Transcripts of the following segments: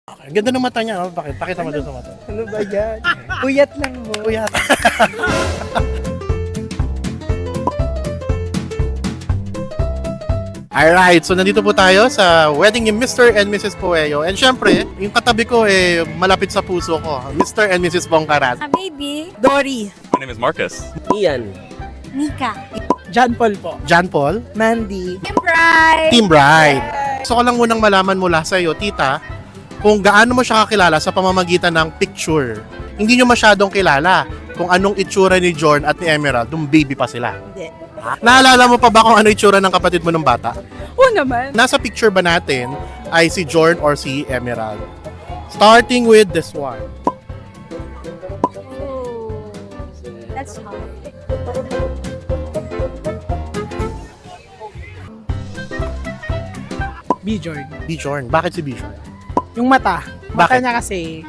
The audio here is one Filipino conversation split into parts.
Okay, ang ganda ng mata niya. Oh. Bakit? Pakita mo doon sa mata. Ano ba yan? Puyat lang mo. Kuya. Alright, so nandito po tayo sa wedding ni Mr. and Mrs. Pueyo. And syempre, yung katabi ko malapit sa puso ko. Mr. and Mrs. Bongkarat. Baby. Dory. My name is Marcus. Ian. Nika. John Paul po. John Paul. Mandy. Pride. Team Bride. So ko lang munang malaman mula sa iyo, tita, kung gaano mo siya kakilala sa pamamagitan ng picture. Hindi nyo masyadong kilala kung anong itsura ni Jorn at ni Emerald nung baby pa sila. Hindi. Naalala mo pa ba kung ano itsura ng kapatid mo nung bata? Oo naman. Nasa picture ba natin ay si Jorn or si Emerald? Starting with this one. Oh, that's hard. Bjorn. Bjorn. Bakit si Bjorn? Yung mata. Mata Bakit? niya kasi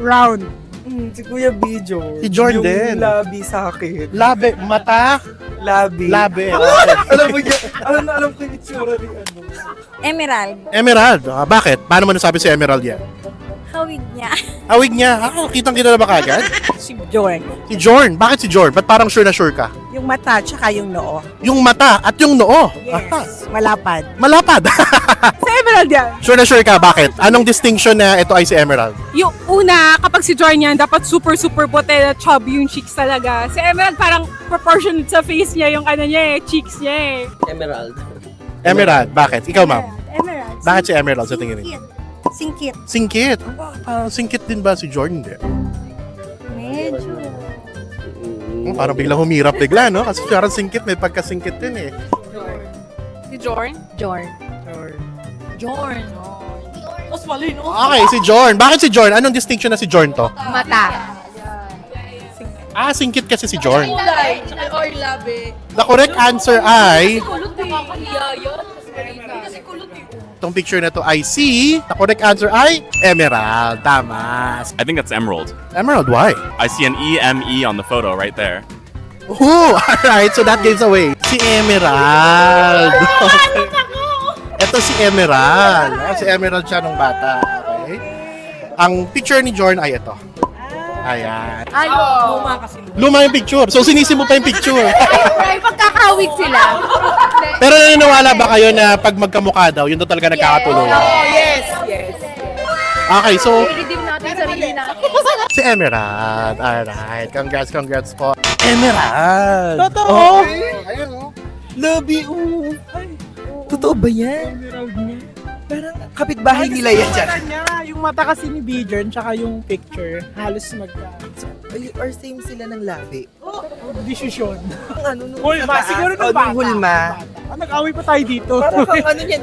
round. Si Kuya Bjorn. Si Jorn din. Yung labi sa akin. Labi. Mata. Labi. Labi. Alam mo yan? Alam ko yung itsura ni ano. Emerald. Emerald. Bakit? Paano mo nasabi si Emerald yan? Hawig niya. Awig niya. Kitang-kita na ba kagad? Si Jorn. Si Jorn. Bakit si Jorn? Ba't parang sure ka? Yung mata tsaka yung noo. Yung mata at yung noo. Yes. Malapad. Malapad. Sa Emerald yan. Sure ka. Bakit? Anong distinction na ito ay si Emerald? Yung una, kapag si Jorn yan, dapat super puti na chubby yung cheeks talaga. Si Emerald parang proportionate sa face niya, yung ano niya cheeks niya Emerald. Emerald. Bakit? Ikaw, ma'am. Emerald. Bakit si Emerald sa tingin niyo? Singkit. Singkit. Singkit din ba si Jordan? Hindi. Medyo. Parang biglang humirap no? Kasi parang singkit, may pagkasingkit din eh. Si Jorn? Jorn. Jorn. Okay, si Jordan. Bakit si Jordan? Anong distinction na si Jordan to? Mata. Singkit kasi si Jordan. The correct answer ay... Itong picture na to ay si... The correct answer ay Emerald. Tama. I think that's Emerald. Emerald, why? I see an E-M-E on the photo right there. Oh, alright. So that gives away. Si Emerald. Ito si Emerald. Si Emerald siya nung bata. Okay. Ang picture ni Jordan ay ito. Ayan. Ay, luma kasi. Luma yung picture. So sinisi mo pa yung picture. Ay, pagkakawig sila. Pero naniniwala ba kayo na pag magkamukha daw, yun daw talaga nagkakatulungan? Yes. Okay, so I-redeem natin sarili natin. si Emerald. Alright. Congrats po. Emerald. Totoo. Ayan o. Labi, oo. Totoo ba yan? Emerald niya. Parang kapitbahay nila yan dyan. Yung mata kasi ni Bjorn tsaka yung picture, halos Or same sila ng labi. desisyon. Ang ano nung Hulma, siguro nung nung bata. hulma. Nag-away pa tayo dito. Parang kang ano yan.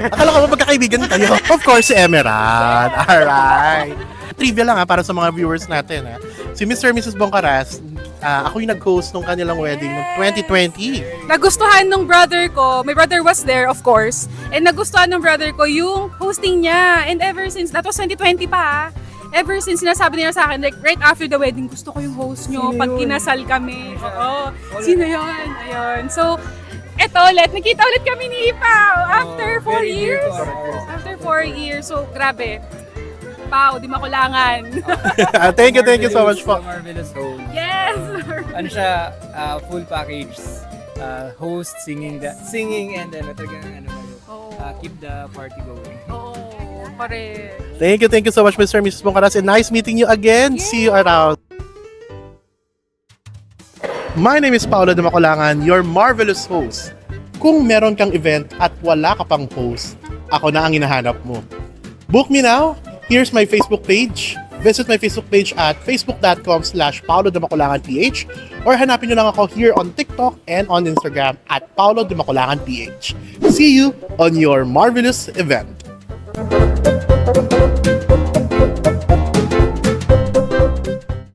Akala ko ba magkakaibigan kayo? Of course, si Emerald. Alright. Trivia lang para sa mga viewers natin. Si Mr. and Mrs. Bongkaras, ako yung nag-host nung kanilang wedding noong 2020. Nagustuhan ng brother ko, my brother was there of course, and nagustuhan ng brother ko yung hosting niya. And ever since, that was 2020 pa ever since sinasabi nila sa akin, like right after the wedding, gusto ko yung host nyo pag kinasal kami. Oo. Sino yun? Ayun. So, eto ulit, nakita ulit kami ni Ipaw after 4 years. After 4 years. So, grabe. Pao, di makulangan. Thank you so much po. Marvelous Host. Yes! Ano siya, full package. Host, singing, and then talagang ano Oo. keep the party going. Oo. Pare. Thank you so much, Mr. and Mrs. Bongkaras, and nice meeting you again. See you around. My name is Paolo de Maculangan, your marvelous host. Kung meron kang event at wala ka pang host, ako na ang hinahanap mo. Book me now. Here's my Facebook page. Visit my Facebook page at facebook.com/Paolo de Maculangan PH, or hanapin nyo lang ako here on TikTok and on Instagram at Paolo de Maculangan PH. See you on your marvelous event.